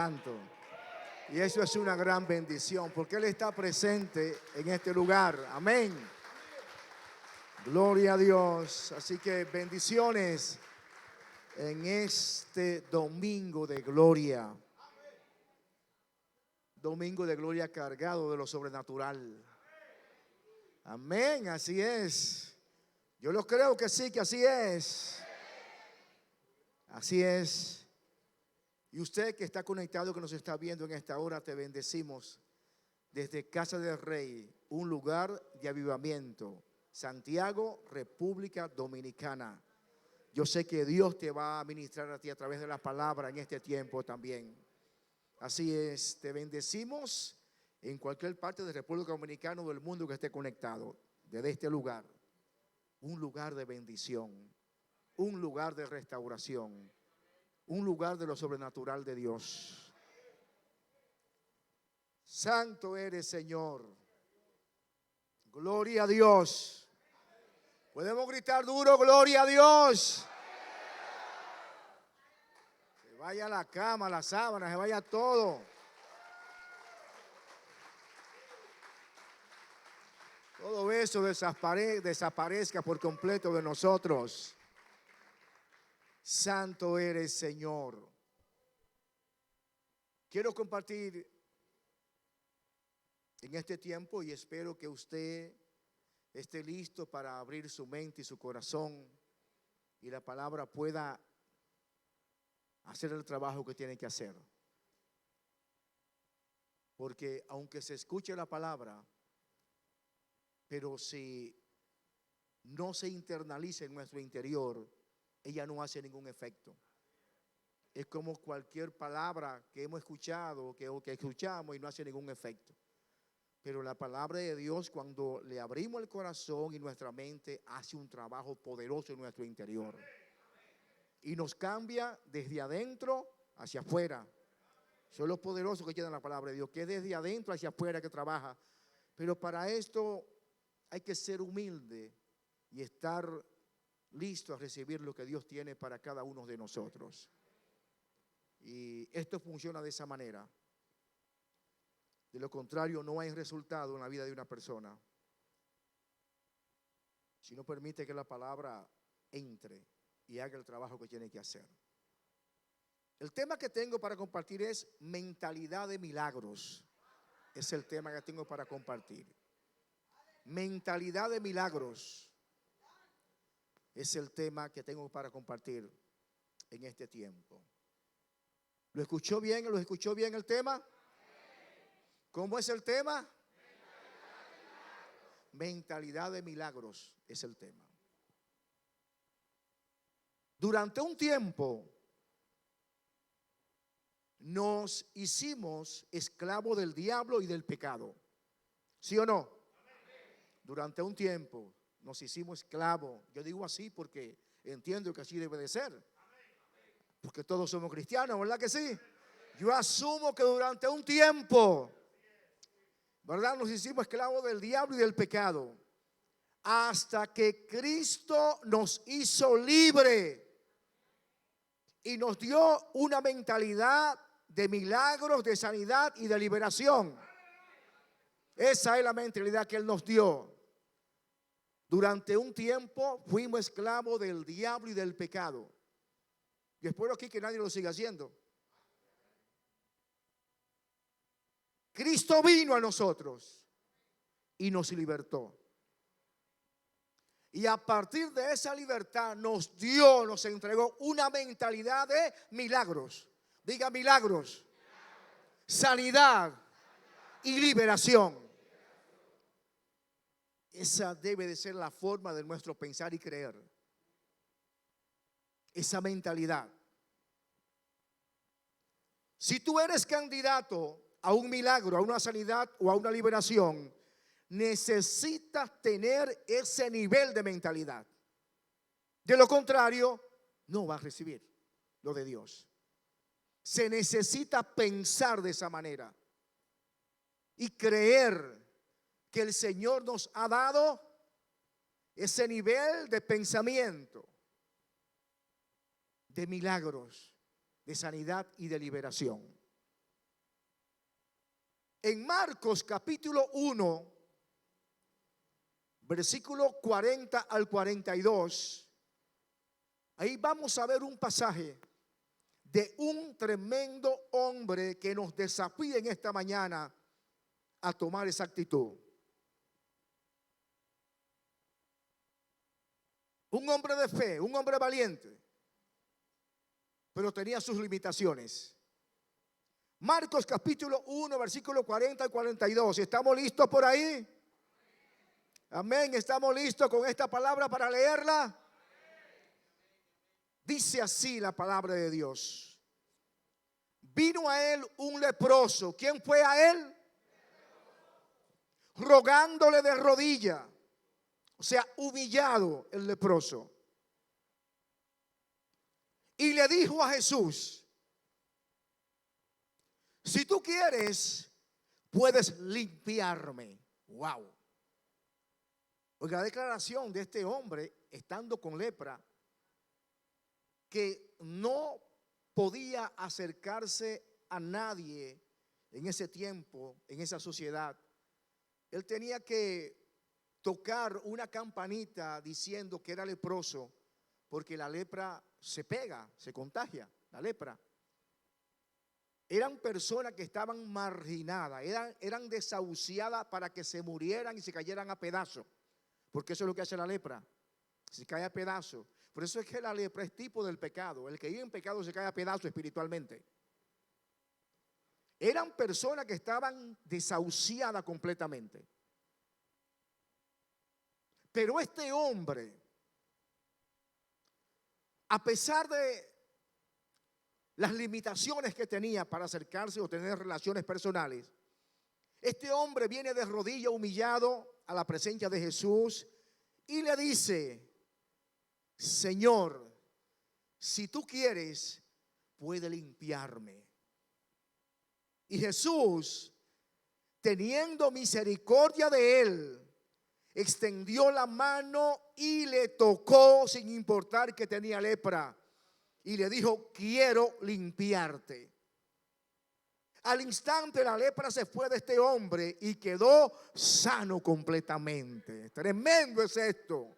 Santo. Y eso es una gran bendición porque Él está presente en este lugar. Amén. Gloria a Dios. Así que bendiciones en este domingo de gloria. Domingo de gloria cargado de lo sobrenatural. Amén, así es. Yo lo creo que sí, que así es. Así es. Y usted que está conectado, que nos está viendo en esta hora, te bendecimos desde Casa del Rey, un lugar de avivamiento, Santiago, República Dominicana. Yo sé que Dios te va a ministrar a ti a través de la palabra en este tiempo también. Así es, te bendecimos en cualquier parte de República Dominicana o del mundo que esté conectado, desde este lugar. Un lugar de bendición, un lugar de restauración, un lugar de lo sobrenatural de Dios. Santo eres, Señor. Gloria a Dios. Podemos gritar duro, gloria a Dios. Se vaya la cama, la sábana, se vaya todo. Todo eso desaparezca por completo de nosotros. Santo eres, Señor. Quiero compartir en este tiempo y espero que usted esté listo para abrir su mente y su corazón y la palabra pueda hacer el trabajo que tiene que hacer. Porque aunque se escuche la palabra, pero si no se internaliza en nuestro interior, ella no hace ningún efecto. Es como cualquier palabra que hemos escuchado o que escuchamos y no hace ningún efecto. Pero la palabra de Dios, cuando le abrimos el corazón y nuestra mente, hace un trabajo poderoso en nuestro interior. Y nos cambia desde adentro hacia afuera. Eso es lo poderoso que tiene la palabra de Dios, que es desde adentro hacia afuera que trabaja. Pero para esto hay que ser humilde y estar listo a recibir lo que Dios tiene para cada uno de nosotros. Y esto funciona de esa manera. De lo contrario, no hay resultado en la vida de una persona si no permite que la palabra entre y haga el trabajo que tiene que hacer. El tema que tengo para compartir es mentalidad de milagros. Es el tema que tengo para compartir. Mentalidad de milagros es el tema que tengo para compartir en este tiempo. ¿Lo escuchó bien? ¿Lo escuchó bien el tema? ¿Cómo es el tema? Mentalidad de milagros es el tema. Durante un tiempo nos hicimos esclavos del diablo y del pecado. ¿Sí o no? Durante un tiempo nos hicimos esclavos. Yo digo así porque entiendo que así debe de ser. Porque todos somos cristianos, ¿verdad que sí? Yo asumo que durante un tiempo, ¿verdad? Nos hicimos esclavos del diablo y del pecado. Hasta que Cristo nos hizo libre y nos dio una mentalidad de milagros, de sanidad y de liberación. Esa es la mentalidad que Él nos dio. Durante un tiempo fuimos esclavos del diablo y del pecado. Y espero aquí que nadie lo siga haciendo. Cristo vino a nosotros y nos libertó. Y a partir de esa libertad nos entregó una mentalidad de milagros. Diga milagros, sanidad y liberación. Esa debe de ser la forma de nuestro pensar y creer. Esa mentalidad. Si tú eres candidato a un milagro, a una sanidad o a una liberación, necesitas tener ese nivel de mentalidad. De lo contrario, no vas a recibir lo de Dios. Se necesita pensar de esa manera y creer que el Señor nos ha dado ese nivel de pensamiento, de milagros, de sanidad y de liberación. En Marcos capítulo 1, versículo 40 al 42, ahí vamos a ver un pasaje de un tremendo hombre que nos desafía en esta mañana a tomar esa actitud. Un hombre de fe, un hombre valiente, pero tenía sus limitaciones. Marcos capítulo 1, versículo 40 al 42. ¿Estamos listos por ahí? Amén. ¿Estamos listos con esta palabra para leerla? Dice así la palabra de Dios. Vino a él un leproso. ¿Quién fue a él? Rogándole de rodilla. O sea, humillado el leproso. Y le dijo a Jesús: si tú quieres, puedes limpiarme. Wow. Oiga, la declaración de este hombre, estando con lepra, que no podía acercarse a nadie en ese tiempo, en esa sociedad. Él tenía que tocar una campanita diciendo que era leproso, porque la lepra se pega, se contagia, la lepra. Eran personas que estaban marginadas, eran desahuciadas para que se murieran y se cayeran a pedazos, porque eso es lo que hace la lepra, se cae a pedazos. Por eso es que la lepra es tipo del pecado. El que vive en pecado se cae a pedazos espiritualmente. Eran personas que estaban desahuciadas completamente. Pero este hombre, a pesar de las limitaciones que tenía para acercarse o tener relaciones personales, este hombre viene de rodillas humillado a la presencia de Jesús y le dice: Señor, si tú quieres, puede limpiarme. Y Jesús, teniendo misericordia de él, extendió la mano y le tocó sin importar que tenía lepra. Y le dijo: quiero limpiarte. Al instante la lepra se fue de este hombre y quedó sano completamente. Tremendo es esto.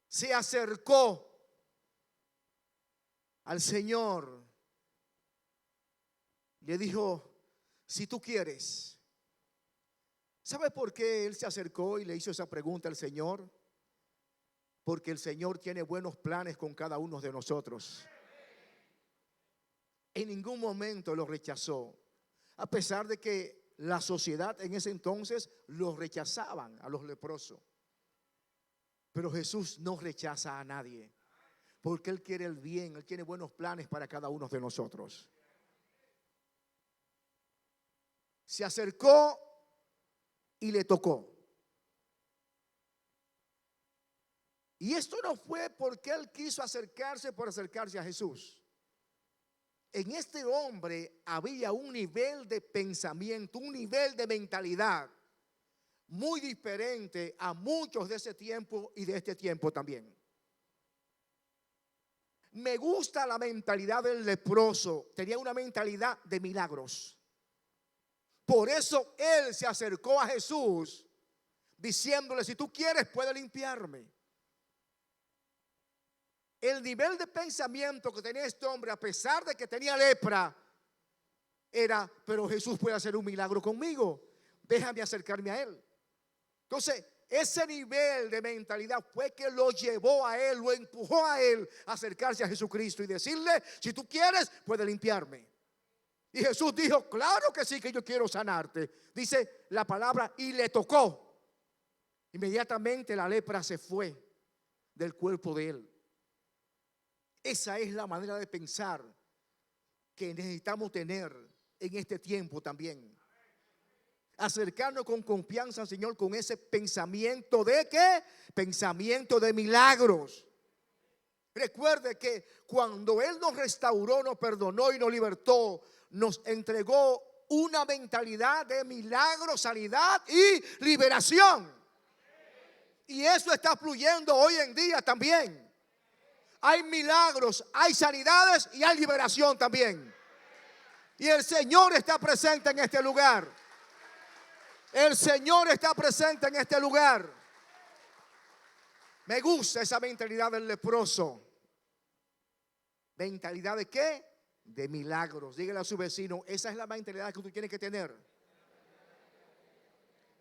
Se acercó al Señor, le dijo: si tú quieres. ¿Sabe por qué él se acercó y le hizo esa pregunta al Señor? Porque el Señor tiene buenos planes con cada uno de nosotros. En ningún momento lo rechazó, a pesar de que la sociedad en ese entonces los rechazaban a los leprosos. Pero Jesús no rechaza a nadie, porque Él quiere el bien, Él tiene buenos planes para cada uno de nosotros. Se acercó y le tocó. Y esto no fue porque Él quiso acercarse por acercarse a Jesús. En este hombre había un nivel de pensamiento, un nivel de mentalidad muy diferente a muchos de ese tiempo y de este tiempo también. Me gusta la mentalidad del leproso. Tenía una mentalidad de milagros. Por eso él se acercó a Jesús diciéndole: si tú quieres, puedes limpiarme. El nivel de pensamiento que tenía este hombre, a pesar de que tenía lepra, era: pero Jesús puede hacer un milagro conmigo, déjame acercarme a él. Entonces, ese nivel de mentalidad fue que lo llevó a él, lo empujó a él a acercarse a Jesucristo y decirle: si tú quieres, puedes limpiarme. Y Jesús dijo: claro que sí, que yo quiero sanarte. Dice la palabra: y le tocó. Inmediatamente la lepra se fue del cuerpo de él. Esa es la manera de pensar que necesitamos tener en este tiempo también. Acercarnos con confianza al Señor con ese pensamiento de ¿qué? Pensamiento de milagros. Recuerde que cuando Él nos restauró, nos perdonó y nos libertó, nos entregó una mentalidad de milagro, sanidad y liberación. Y eso está fluyendo hoy en día también. Hay milagros, hay sanidades y hay liberación también. Y el Señor está presente en este lugar. El Señor está presente en este lugar. Me gusta esa mentalidad del leproso. ¿Mentalidad de qué? De milagros. Dígale a su vecino, esa es la mentalidad que tú tienes que tener.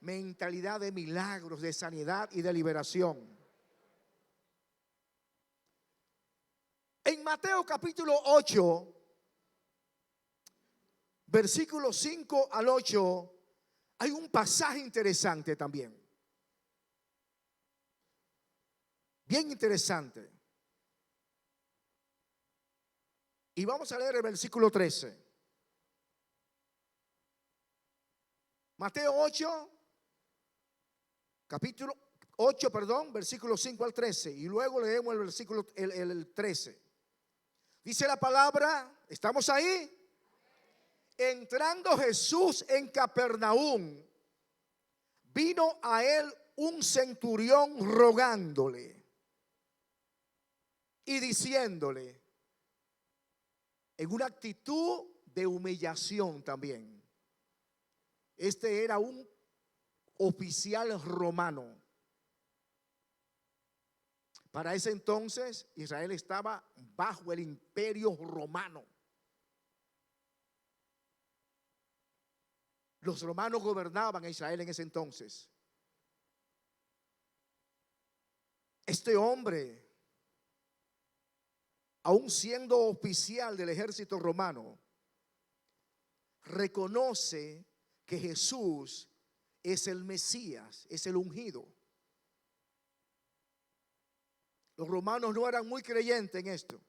Mentalidad de milagros, de sanidad y de liberación. En Mateo capítulo 8, versículos 5 al 8, hay un pasaje interesante también. Bien interesante. Y vamos a leer el versículo 13. Mateo 8, capítulo 8, versículo 5 al 13. Y luego leemos el versículo el 13. Dice la palabra, ¿estamos ahí? Entrando Jesús en Capernaum, vino a él un centurión rogándole y diciéndole, en una actitud de humillación también. Este era un oficial romano. Para ese entonces Israel estaba bajo el imperio romano. Los romanos gobernaban a Israel en ese entonces. Este hombre, aun siendo oficial del ejército romano, reconoce que Jesús es el Mesías, es el ungido. Los romanos no eran muy creyentes en esto,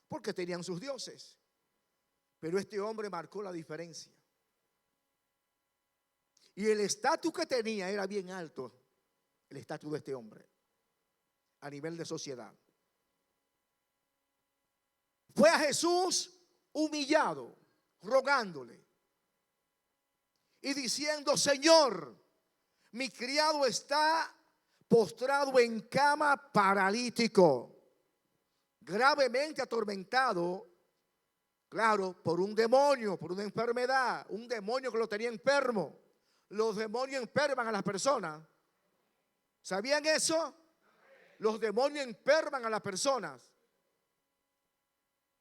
porque tenían sus dioses. Pero este hombre marcó la diferencia. Y el estatus que tenía era bien alto, el estatus de este hombre, a nivel de sociedad. Fue a Jesús humillado, rogándole y diciendo, Señor, mi criado está postrado en cama, paralítico, gravemente atormentado, claro, por un demonio, por una enfermedad, un demonio que lo tenía enfermo. Los demonios enferman a las personas. ¿Sabían eso? Los demonios enferman a las personas.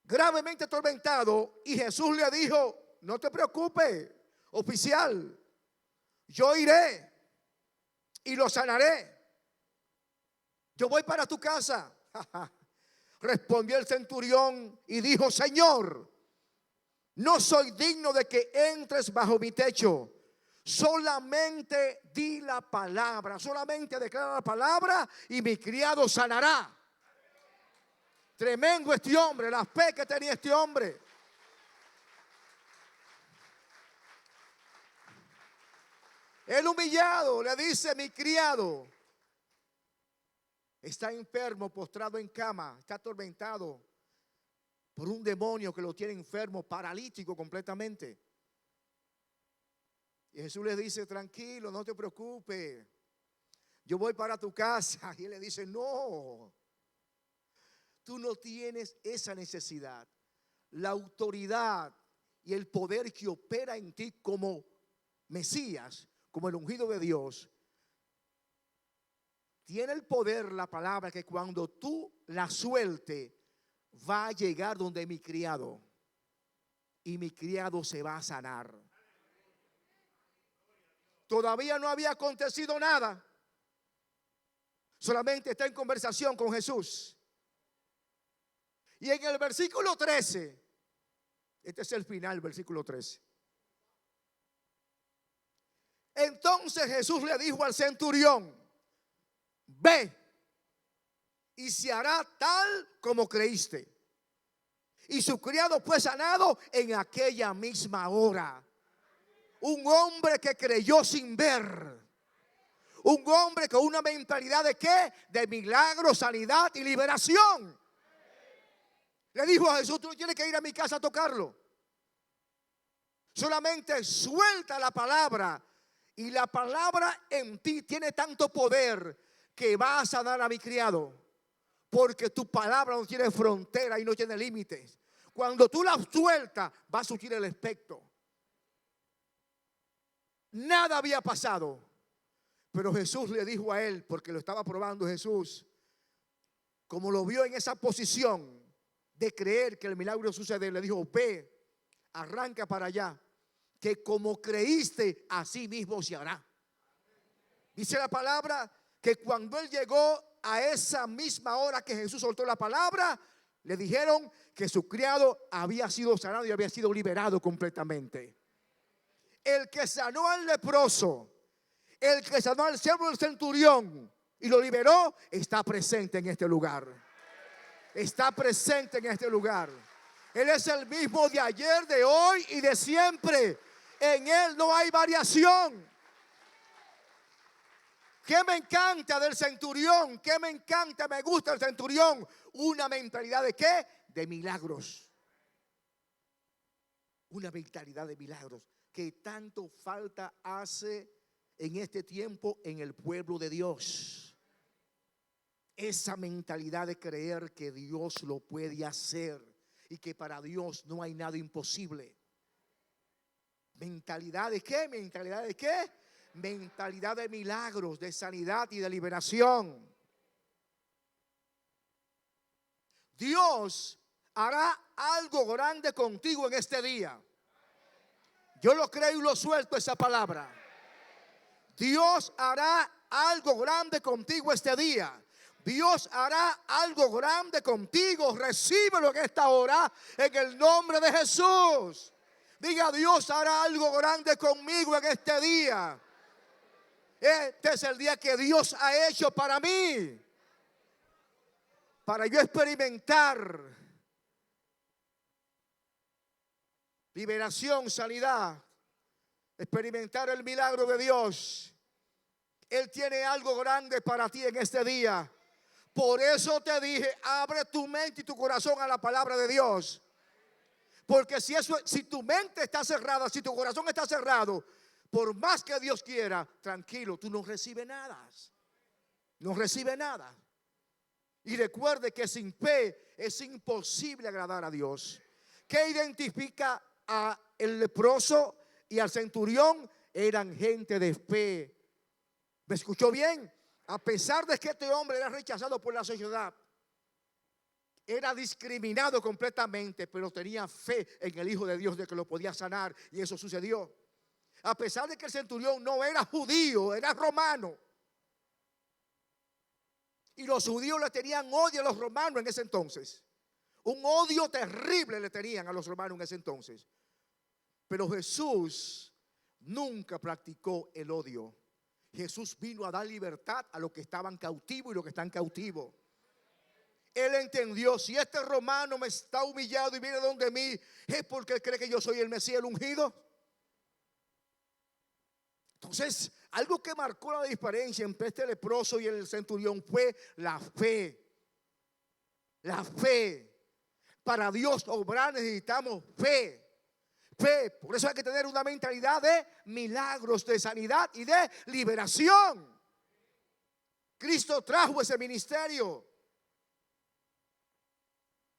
Gravemente atormentado, y Jesús le dijo, no te preocupes, oficial, yo iré y lo sanaré. Yo voy para tu casa. Respondió el centurión y dijo, Señor, no soy digno de que entres bajo mi techo. Solamente di la palabra, solamente declara la palabra y mi criado sanará. Tremendo este hombre, la fe que tenía este hombre. El humillado le dice, mi criado está enfermo, postrado en cama, está atormentado por un demonio que lo tiene enfermo, paralítico completamente. Y Jesús le dice, tranquilo, no te preocupes, yo voy para tu casa. Y él le dice, no, tú no tienes esa necesidad. La autoridad y el poder que opera en ti como Mesías, como el ungido de Dios, tiene el poder, la palabra, que cuando tú la sueltes, va a llegar donde mi criado. Y mi criado se va a sanar. Todavía no había acontecido nada. Solamente está en conversación con Jesús. Y en el versículo 13, este es el final, versículo 13. Entonces Jesús le dijo al centurión, ve y se hará tal como creíste. Y su criado fue sanado en aquella misma hora. Un hombre que creyó sin ver. Un hombre con una mentalidad de ¿qué? De milagro, sanidad y liberación. Le dijo a Jesús, tú no tienes que ir a mi casa a tocarlo. Solamente suelta la palabra. Y la palabra en ti tiene tanto poder que va a sanar a mi criado. Porque tu palabra no tiene frontera y no tiene límites. Cuando tú la sueltas, va a surgir el efecto. Nada había pasado. Pero Jesús le dijo a él, porque lo estaba probando Jesús, como lo vio en esa posición de creer que el milagro sucede, le dijo: ve, arranca para allá, que como creíste, así mismo se hará. Dice la palabra que cuando él llegó a esa misma hora que Jesús soltó la palabra, le dijeron que su criado había sido sanado y había sido liberado completamente. El que sanó al leproso, el que sanó al siervo del centurión y lo liberó, está presente en este lugar. Está presente en este lugar. Él es el mismo de ayer, de hoy y de siempre. En él no hay variación. ¿Qué me encanta del centurión? ¿Qué me encanta, me gusta del centurión? Una mentalidad de ¿qué? De milagros. Una mentalidad de milagros que tanto falta hace en este tiempo en el pueblo de Dios. Esa mentalidad de creer que Dios lo puede hacer y que para Dios no hay nada imposible. ¿Mentalidad de qué? ¿Mentalidad de qué? Mentalidad de milagros, de sanidad y de liberación. Dios hará algo grande contigo en este día. Yo lo creo y lo suelto, esa palabra. Dios hará algo grande contigo este día. Dios hará algo grande contigo. Recíbelo en esta hora en el nombre de Jesús. Diga: Dios hará algo grande conmigo en este día. Este es el día que Dios ha hecho para mí, para yo experimentar liberación, sanidad, experimentar el milagro de Dios. Él tiene algo grande para ti en este día. Por eso te dije: abre tu mente y tu corazón a la palabra de Dios. Porque si tu mente está cerrada, si tu corazón está cerrado, por más que Dios quiera, tranquilo, tú no recibes nada. No recibes nada. Y recuerde que sin fe es imposible agradar a Dios. ¿Qué identifica a el leproso y al centurión? Eran gente de fe. ¿Me escuchó bien? A pesar de que este hombre era rechazado por la sociedad, era discriminado completamente, pero tenía fe en el Hijo de Dios de que lo podía sanar, y eso sucedió. A pesar de que el centurión no era judío, era romano. Y los judíos le tenían odio a los romanos en ese entonces. Un odio terrible le tenían a los romanos en ese entonces. Pero Jesús nunca practicó el odio. Jesús vino a dar libertad a los que estaban cautivos y los que están cautivos. Él entendió: si este romano me está humillado y viene donde mí, es porque él cree que yo soy el Mesías, el ungido. Entonces, algo que marcó la diferencia entre este leproso y el centurión fue la fe. La fe. Para Dios obrar necesitamos fe. Fe. Por eso hay que tener una mentalidad de milagros, de sanidad y de liberación. Cristo trajo ese ministerio.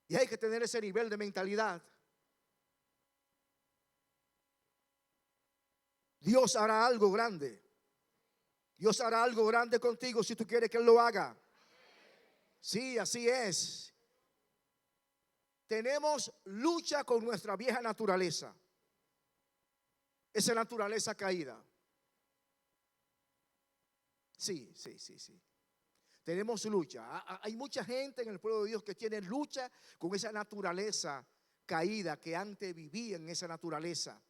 Y hay que tener ese nivel de mentalidad. Dios hará algo grande. Dios hará algo grande contigo si tú quieres que Él lo haga. Sí, así es. Tenemos lucha con nuestra vieja naturaleza. Esa naturaleza caída. Sí. Tenemos lucha. Hay mucha gente en el pueblo de Dios que tiene lucha con esa naturaleza caída, que antes vivía en esa naturaleza.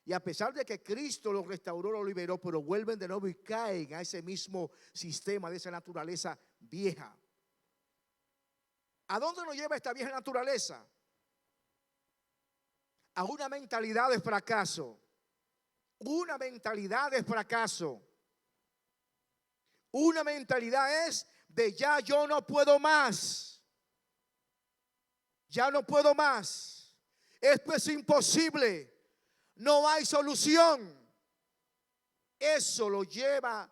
Y a pesar de que Cristo los restauró, los liberó, pero vuelven de nuevo y caen a ese mismo sistema de esa naturaleza vieja. ¿A dónde nos lleva esta vieja naturaleza? A una mentalidad de fracaso. Una mentalidad de fracaso. Una mentalidad es de ya yo no puedo más. Ya no puedo más. Esto es imposible. No hay solución. Eso lo lleva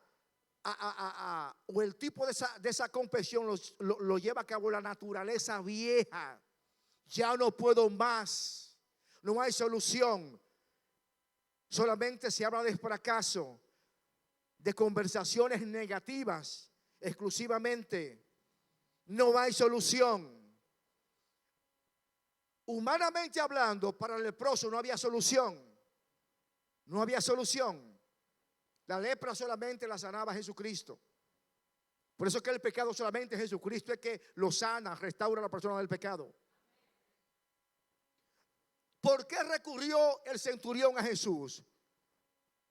o el tipo de esa confesión lo lleva a cabo la naturaleza vieja. ya no puedo más, no hay solución. Solamente se habla de fracaso, de conversaciones negativas exclusivamente. No hay solución. Humanamente hablando, para el leproso no había solución. No había solución. La lepra solamente la sanaba Jesucristo. Por eso es que el pecado solamente Jesucristo es que lo sana, restaura a la persona del pecado. ¿Por qué recurrió el centurión a Jesús?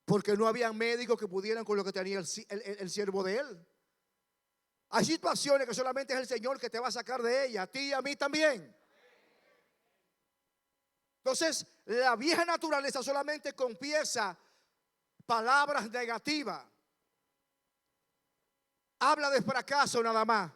Porque no había médicos que pudieran con lo que tenía el siervo de él. Hay situaciones que solamente es el Señor que te va a sacar de ella, a ti y a mí también. Entonces, la vieja naturaleza solamente confiesa palabras negativas. Habla de fracaso nada más.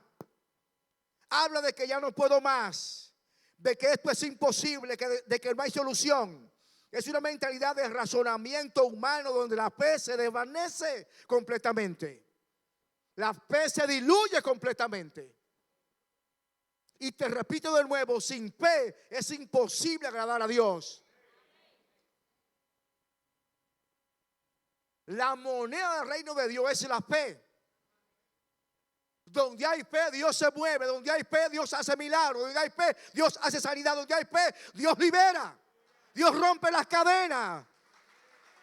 Habla de que ya no puedo más, de que esto es imposible, de que no hay solución. Es una mentalidad de razonamiento humano donde la fe se desvanece completamente. La fe se diluye completamente. Y te repito de nuevo, sin fe es imposible agradar a Dios. La moneda del reino de Dios es la fe. Donde hay fe, Dios se mueve. Donde hay fe, Dios hace milagros. Donde hay fe, Dios hace sanidad. Donde hay fe, Dios libera. Dios rompe las cadenas.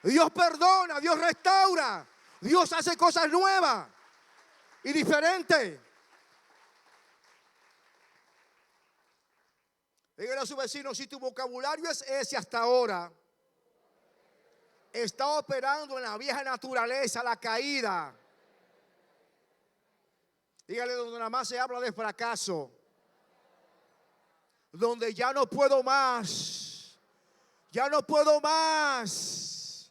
Dios perdona, Dios restaura. Dios hace cosas nuevas y diferentes. Dígale a su vecino, si tu vocabulario es ese hasta ahora, está operando en la vieja naturaleza, la caída. Dígale, donde nada más se habla de fracaso, donde ya no puedo más, ya no puedo más,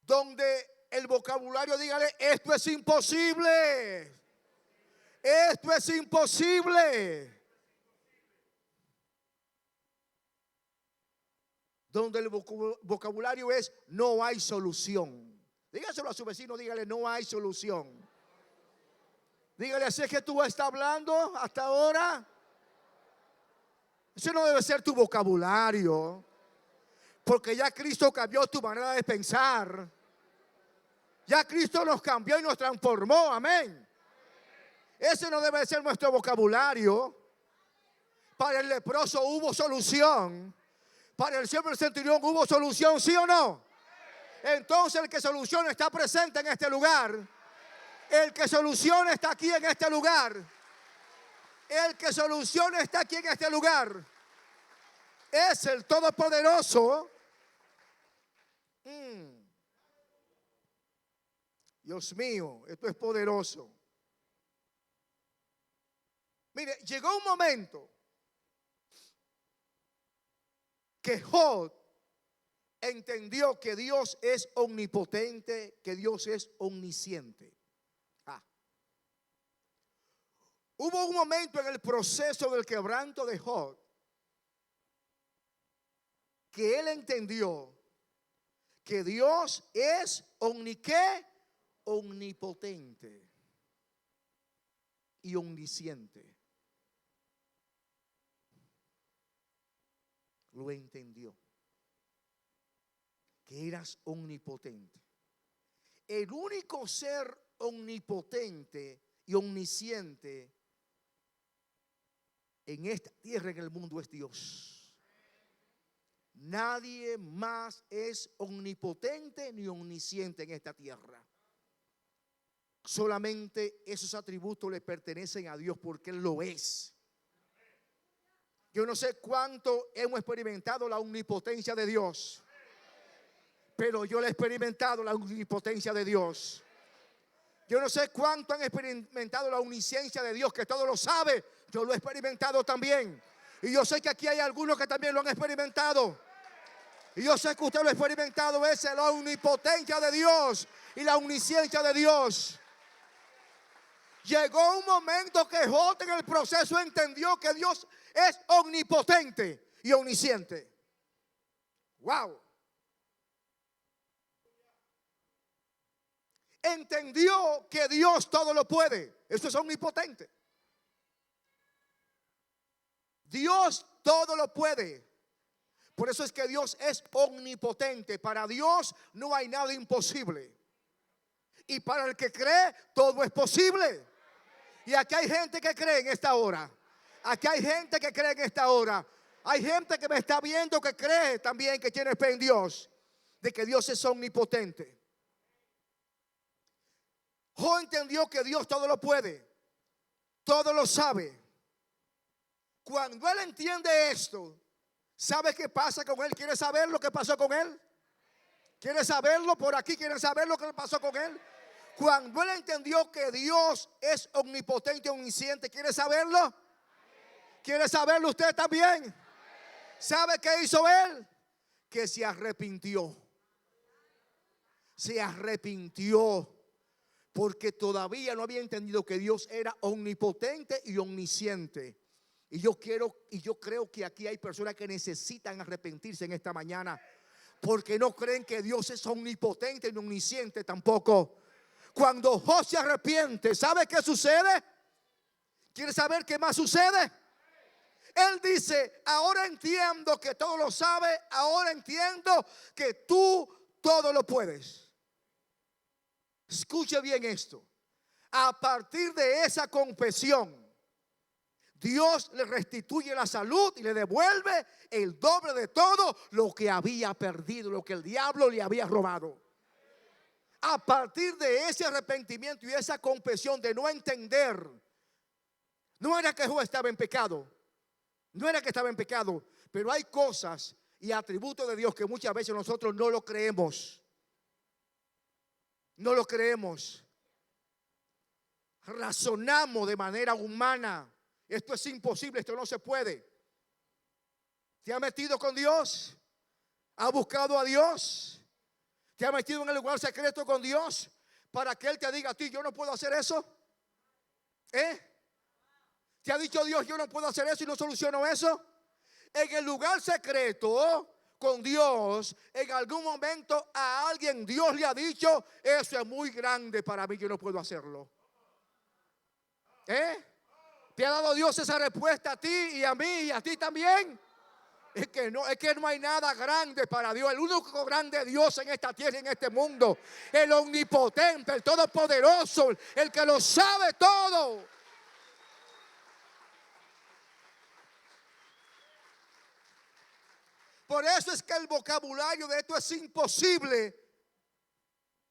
donde el vocabulario, dígale, esto es imposible, esto es imposible. Donde el vocabulario es no hay solución. Dígaselo a su vecino, dígale no hay solución. Dígale, así es que tú estás hablando hasta ahora. Ese no debe ser tu vocabulario, porque ya Cristo cambió tu manera de pensar. Ya Cristo nos cambió y nos transformó, amén. Ese no debe ser nuestro vocabulario. Para el leproso hubo solución. Para el siervo del centurión hubo solución, ¿sí o no? Entonces el que soluciona está presente en este lugar. El que soluciona está aquí en este lugar. El que soluciona está aquí en este lugar. Es el Todopoderoso. Dios mío, esto es poderoso. Mire, llegó un momento que Job entendió que Dios es omnipotente, que Dios es omnisciente. Hubo un momento en el proceso del quebranto de Job que él entendió que Dios es omnipotente y omnisciente. Lo entendió, que eras omnipotente. El único ser omnipotente y omnisciente en esta tierra, en el mundo, es Dios. Nadie más es omnipotente ni omnisciente en esta tierra. Solamente esos atributos le pertenecen a Dios porque Él lo es. Yo no sé cuánto hemos experimentado la omnipotencia de Dios, pero yo le he experimentado la omnipotencia de Dios. Yo no sé cuánto han experimentado la omnisciencia de Dios, que todo lo sabe. Yo lo he experimentado también. Y yo sé que aquí hay algunos que también lo han experimentado. Y yo sé que usted lo ha experimentado. Esa es la omnipotencia de Dios y la omnisciencia de Dios. Llegó un momento que Job en el proceso entendió que Dios es omnipotente y omnisciente. Wow. Entendió que Dios todo lo puede. Eso es omnipotente. Dios todo lo puede. Por eso es que Dios es omnipotente. Para Dios no hay nada imposible. Y para el que cree, todo es posible. Y aquí hay gente que cree en esta hora. Aquí hay gente que cree en esta hora. Hay gente que me está viendo que cree también, que tiene fe en Dios, de que Dios es omnipotente. Job entendió que Dios todo lo puede, todo lo sabe. Cuando él entiende esto, ¿sabe qué pasa con él? ¿Quiere saber lo que pasó con él? ¿Quiere saberlo por aquí? ¿Quiere saber lo que pasó con él? Cuando él entendió que Dios es omnipotente y omnisciente, ¿quiere saberlo? ¿Quiere saberlo usted también? ¿Sabe qué hizo él? Que se arrepintió. Se arrepintió porque todavía no había entendido que Dios era omnipotente y omnisciente. Y yo creo que aquí hay personas que necesitan arrepentirse en esta mañana, porque no creen que Dios es omnipotente y omnisciente tampoco. Cuando Job se arrepiente, ¿sabe qué sucede? ¿Quiere saber qué más sucede? Él dice: ahora entiendo que todo lo sabe, ahora entiendo que tú todo lo puedes. Escuche bien esto. A partir de esa confesión, Dios le restituye la salud y le devuelve el doble de todo lo que había perdido, lo que el diablo le había robado. A partir de ese arrepentimiento y esa confesión de no entender, no era que Job estaba en pecado, no era que estaba en pecado, pero hay cosas y atributos de Dios que muchas veces nosotros no lo creemos. No lo creemos. Razonamos de manera humana. Esto es imposible, esto no se puede. ¿Te ha metido con Dios? ¿Ha buscado a Dios? ¿Te ha metido en el lugar secreto con Dios para que Él te diga a ti: yo no puedo hacer eso? ¿Te ha dicho Dios: yo no puedo hacer eso y no soluciono eso? En el lugar secreto con Dios, en algún momento a alguien Dios le ha dicho: eso es muy grande para mí, yo no puedo hacerlo. ¿Te ha dado Dios esa respuesta a ti y a mí y a ti también? Es que no hay nada grande para Dios. El único grande Dios en esta tierra y en este mundo, el omnipotente, el todopoderoso, el que lo sabe todo. Por eso es que el vocabulario de esto es imposible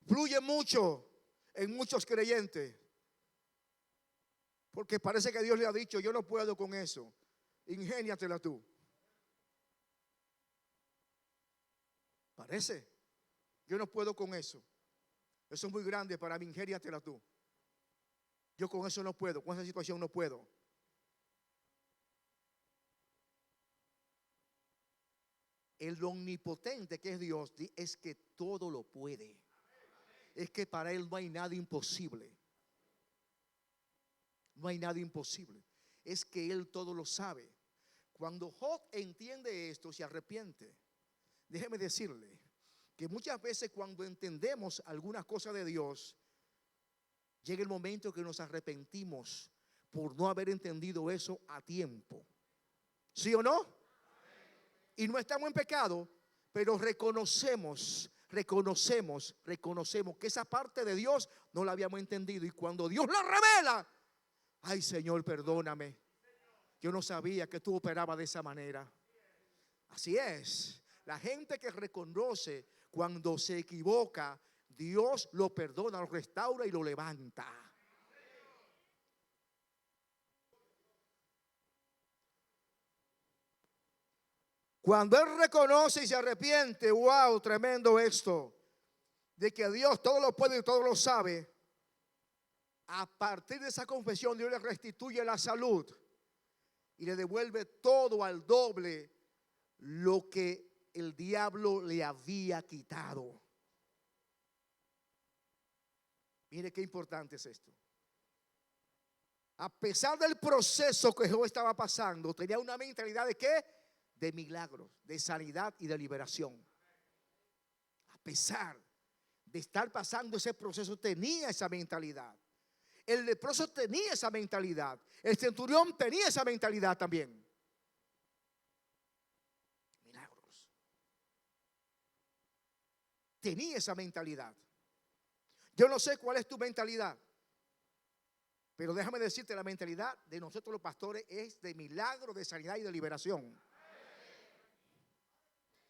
fluye mucho en muchos creyentes, porque parece que Dios le ha dicho: yo no puedo con eso, ingéniatela tú. Parece, yo no puedo con eso, eso es muy grande para mí, ingéniatela tú. Yo con eso no puedo, con esa situación no puedo. El omnipotente que es Dios es que todo lo puede. Es que para Él no hay nada imposible. No hay nada imposible. Es que Él todo lo sabe. Cuando Job entiende esto, se arrepiente. Déjeme decirle que muchas veces cuando entendemos algunas cosas de Dios, llega el momento que nos arrepentimos por no haber entendido eso a tiempo. ¿Sí o no? Y no estamos en pecado, pero reconocemos que esa parte de Dios no la habíamos entendido. Y cuando Dios la revela: ay, Señor, perdóname, yo no sabía que tú operabas de esa manera. Así es. La gente que reconoce cuando se equivoca, Dios lo perdona, lo restaura y lo levanta. Cuando él reconoce y se arrepiente, wow, tremendo esto, de que Dios todo lo puede y todo lo sabe. A partir de esa confesión, Dios le restituye la salud y le devuelve todo al doble lo que el diablo le había quitado. Mire qué importante es esto. A pesar del proceso que Job estaba pasando, tenía una mentalidad de ¿qué? De milagros, de sanidad y de liberación. A pesar de estar pasando ese proceso, tenía esa mentalidad. El leproso tenía esa mentalidad. El centurión tenía esa mentalidad también. tenía esa mentalidad. Yo no sé cuál es tu mentalidad, pero déjame decirte, la mentalidad de nosotros los pastores es de milagro, de sanidad y de liberación.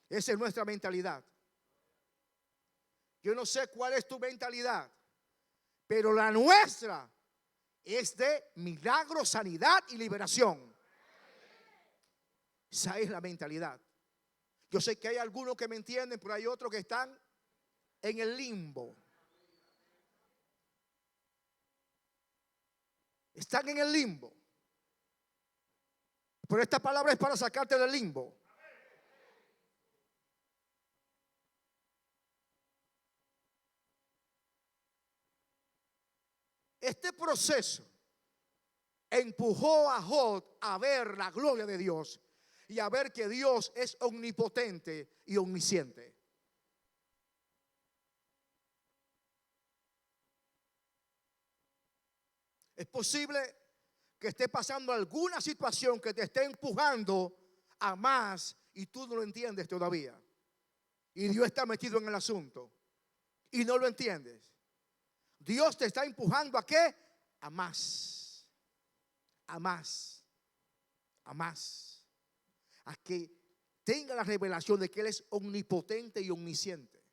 Esa es nuestra mentalidad. Yo no sé cuál es tu mentalidad, pero la nuestra es de milagro, sanidad y liberación. Esa es la mentalidad. Yo sé que hay algunos que me entienden, pero hay otros que están en el limbo. Están en el limbo. Pero esta palabra es para sacarte del limbo. Este proceso empujó a Job a ver la gloria de Dios y a ver que Dios es omnipotente y omnisciente. Es posible que esté pasando alguna situación que te esté empujando a más y tú no lo entiendes todavía. Y Dios está metido en el asunto y no lo entiendes. Dios te está empujando ¿a qué? A más, a más, a más. A que tenga la revelación de que Él es omnipotente y omnisciente.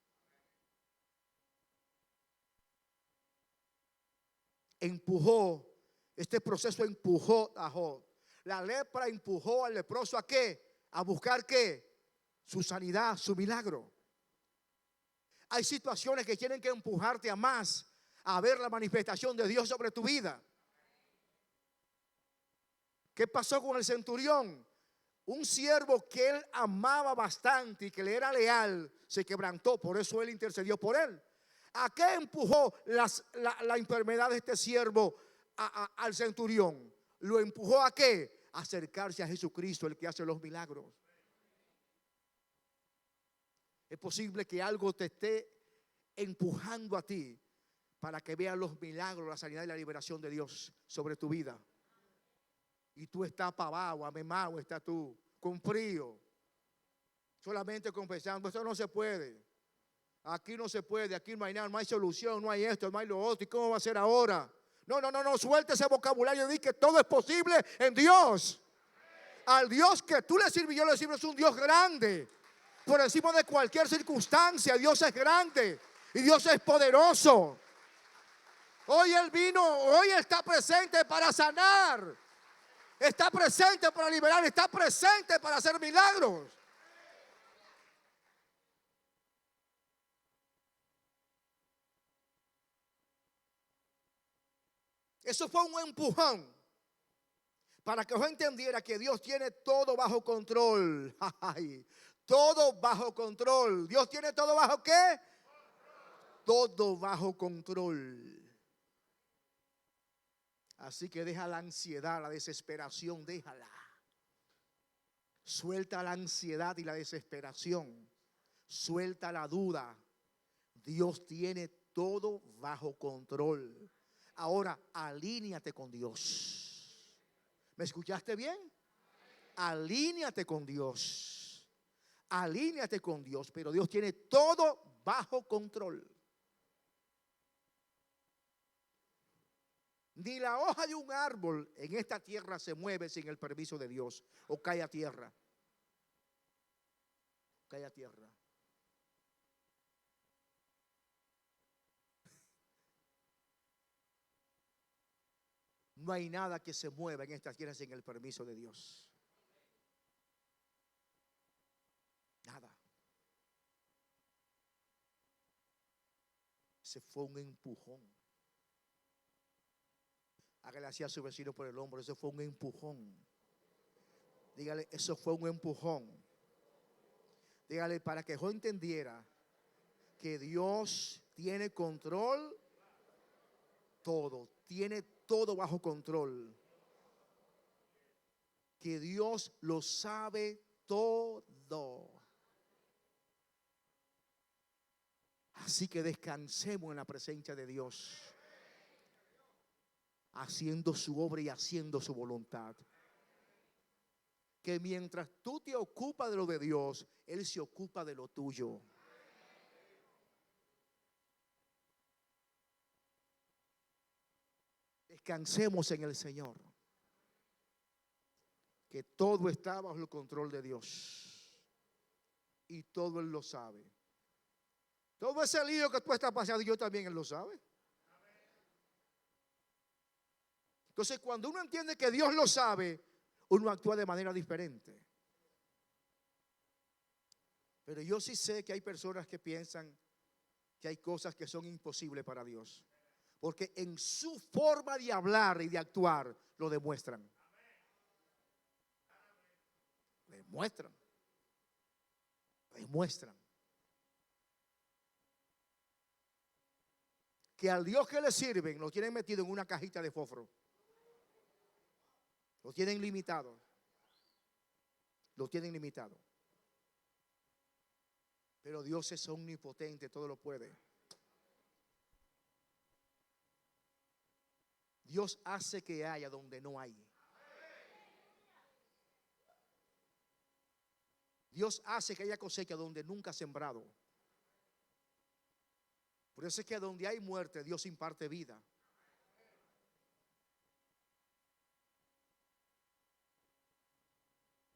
Este proceso empujó a Job. La lepra empujó al leproso ¿a qué? A buscar ¿qué? Su sanidad, su milagro. Hay situaciones que tienen que empujarte a más, a ver la manifestación de Dios sobre tu vida. ¿Qué pasó con el centurión? Un siervo que él amaba bastante y que le era leal, se quebrantó, por eso él intercedió por él. ¿A qué empujó la enfermedad de este siervo al centurión? ¿Lo empujó a qué? A acercarse a Jesucristo, el que hace los milagros. Es posible que algo te esté empujando a ti para que veas los milagros, la sanidad y la liberación de Dios sobre tu vida. Y tú estás apagado, amemado, estás tú con frío, solamente confesando, esto no se puede. Aquí no se puede, aquí no hay nada, no hay solución, no hay esto, no hay lo otro. ¿Y cómo va a ser ahora? No, suelta ese vocabulario y di que todo es posible en Dios. Al Dios que tú le sirves y yo le sirvo es un Dios grande. Por encima de cualquier circunstancia, Dios es grande y Dios es poderoso. Hoy Él vino, hoy está presente para sanar. Está presente para liberar, está presente para hacer milagros. Eso fue un empujón para que yo entendiera que Dios tiene todo bajo control. Todo bajo control. Dios tiene todo bajo ¿qué? Todo bajo control. Así que deja la ansiedad, la desesperación, déjala. Suelta la ansiedad y la desesperación. Suelta la duda. Dios tiene todo bajo control. Ahora, alíñate con Dios. ¿Me escuchaste bien? Alíñate con Dios. Alíñate con Dios, pero Dios tiene todo bajo control. Ni la hoja de un árbol en esta tierra se mueve sin el permiso de Dios o cae a tierra. Cae a tierra. No hay nada que se mueva en esta tierra sin el permiso de Dios. Nada. Ese fue un empujón. Hágale así a su vecino por el hombro. Eso fue un empujón. Dígale, eso fue un empujón. Dígale, para que yo entendiera que Dios tiene control todo. Tiene todo bajo control. Que Dios lo sabe todo. Así que descansemos en la presencia de Dios, haciendo su obra y haciendo su voluntad. Que mientras tú te ocupas de lo de Dios, Él se ocupa de lo tuyo. Descansemos en el Señor, que todo está bajo el control de Dios y todo Él lo sabe. Todo ese lío que tú estás pasando, yo también Él lo sabe. Entonces, cuando uno entiende que Dios lo sabe, uno actúa de manera diferente. Pero yo sí sé que hay personas que piensan que hay cosas que son imposibles para Dios, porque en su forma de hablar y de actuar lo demuestran. Demuestran que al Dios que le sirven lo tienen metido en una cajita de fósforo. Lo tienen limitado. Lo tienen limitado. Pero Dios es omnipotente, todo lo puede. Dios hace que haya donde no hay. Dios hace que haya cosecha donde nunca ha sembrado. Por eso es que donde hay muerte, Dios imparte vida.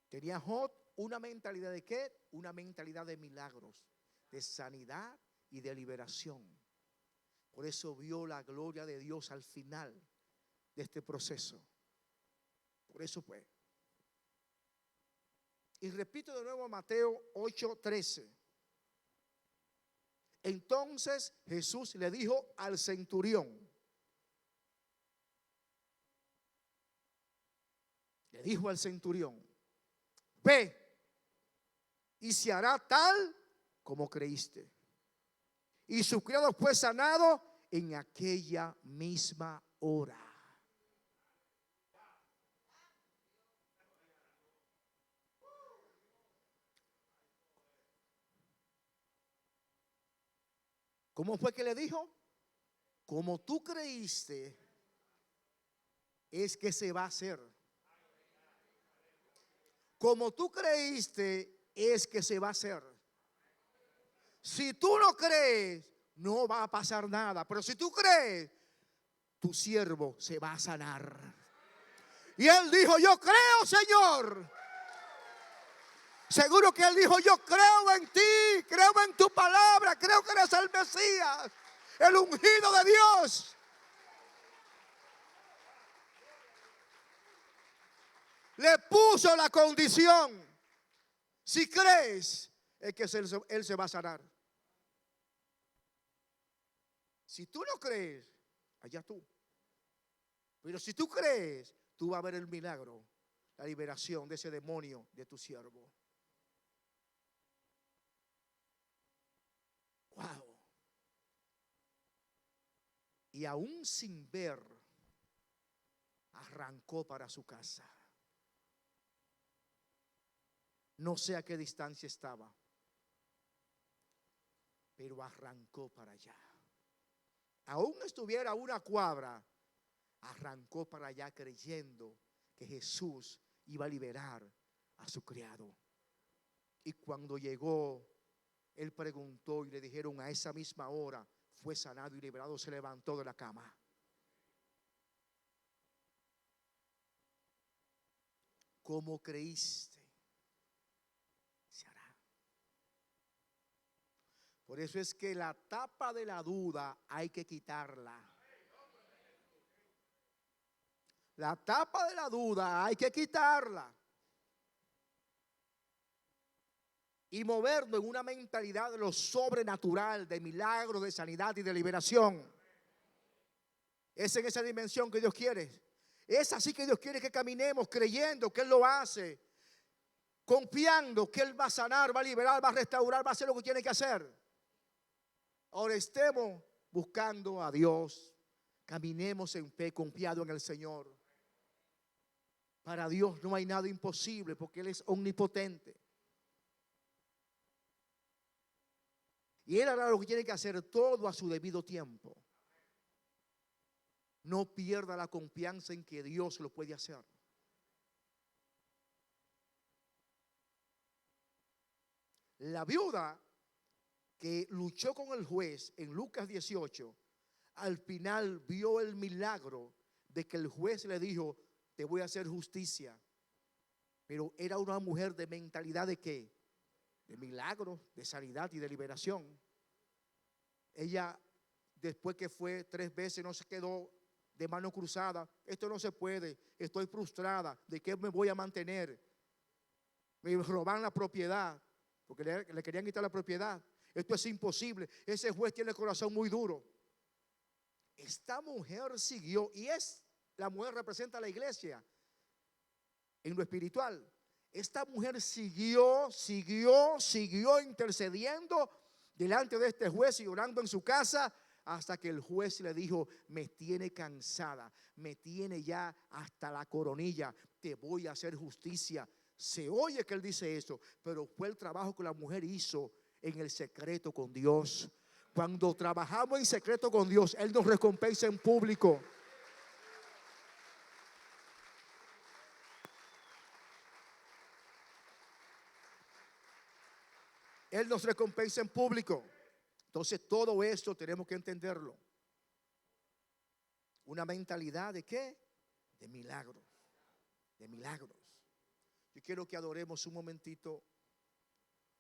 Tenía Job una mentalidad de ¿qué? Una mentalidad de milagros, de sanidad y de liberación. Por eso vio la gloria de Dios al final de este proceso. Por eso fue. Y repito de nuevo Mateo 8:13. Entonces Jesús le dijo al centurión. Le dijo al centurión: ve y se hará tal como creíste. Y su criado fue sanado en aquella misma hora. ¿Cómo fue que le dijo? Como tú creíste, es que se va a hacer. Como tú creíste, es que se va a hacer. Si tú no crees, no va a pasar nada. Pero si tú crees, tu siervo se va a sanar. Y él dijo: yo creo, Señor. Seguro que él dijo: yo creo en ti, creo en tu palabra, creo que eres el Mesías, el ungido de Dios. Le puso la condición: si crees, es que él se va a sanar. Si tú no crees, allá tú. Pero si tú crees, tú vas a ver el milagro, la liberación de ese demonio de tu siervo. Wow. Y aún sin ver, arrancó para su casa. No sé a qué distancia estaba, pero arrancó para allá. Aún estuviera a una cuadra, arrancó para allá creyendo que Jesús iba a liberar a su criado. Y cuando llegó, él preguntó y le dijeron: a esa misma hora fue sanado y liberado, se levantó de la cama. Como creíste, se hará. Por eso es que la tapa de la duda hay que quitarla. La tapa de la duda hay que quitarla. Y movernos en una mentalidad de lo sobrenatural, de milagros, de sanidad y de liberación. Es en esa dimensión que Dios quiere. Es así que Dios quiere que caminemos, creyendo que Él lo hace, confiando que Él va a sanar, va a liberar, va a restaurar, va a hacer lo que tiene que hacer. Ahora estemos buscando a Dios, caminemos en fe, confiado en el Señor. Para Dios no hay nada imposible, porque Él es omnipotente. Y Él hará lo que tiene que hacer, todo a su debido tiempo. No pierda la confianza en que Dios lo puede hacer. La viuda que luchó con el juez en Lucas 18, al final vio el milagro de que el juez le dijo, te voy a hacer justicia. Pero era una mujer de mentalidad de ¿qué? De milagros, de sanidad y de liberación. Ella, después que fue 3 veces, no se quedó de mano cruzada. Esto no se puede, estoy frustrada. ¿De qué me voy a mantener? Me roban la propiedad, porque le querían quitar la propiedad. Esto es imposible. Ese juez tiene el corazón muy duro. Esta mujer siguió, y la mujer representa a la iglesia en lo espiritual. Esta mujer siguió intercediendo delante de este juez y orando en su casa, hasta que el juez le dijo, me tiene cansada, me tiene ya hasta la coronilla, te voy a hacer justicia. Se oye que él dice eso, pero fue el trabajo que la mujer hizo en el secreto con Dios. Cuando trabajamos en secreto con Dios, Él nos recompensa en público. Él nos recompensa en público. Entonces todo esto tenemos que entenderlo. Una mentalidad ¿de qué? De milagros. De milagros. Yo quiero que adoremos un momentito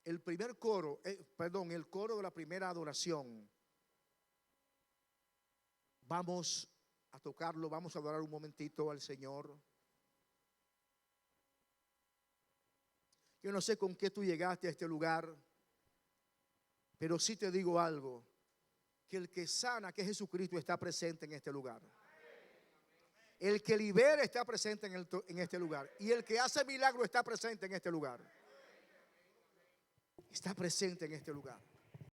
el primer coro, el coro de la primera adoración. Vamos a tocarlo, vamos a adorar un momentito al Señor. Yo no sé con qué tú llegaste a este lugar, pero sí te digo algo, que el que sana, que es Jesucristo, está presente en este lugar. El que libera está presente en este lugar. Y el que hace milagro está presente en este lugar. Está presente en este lugar.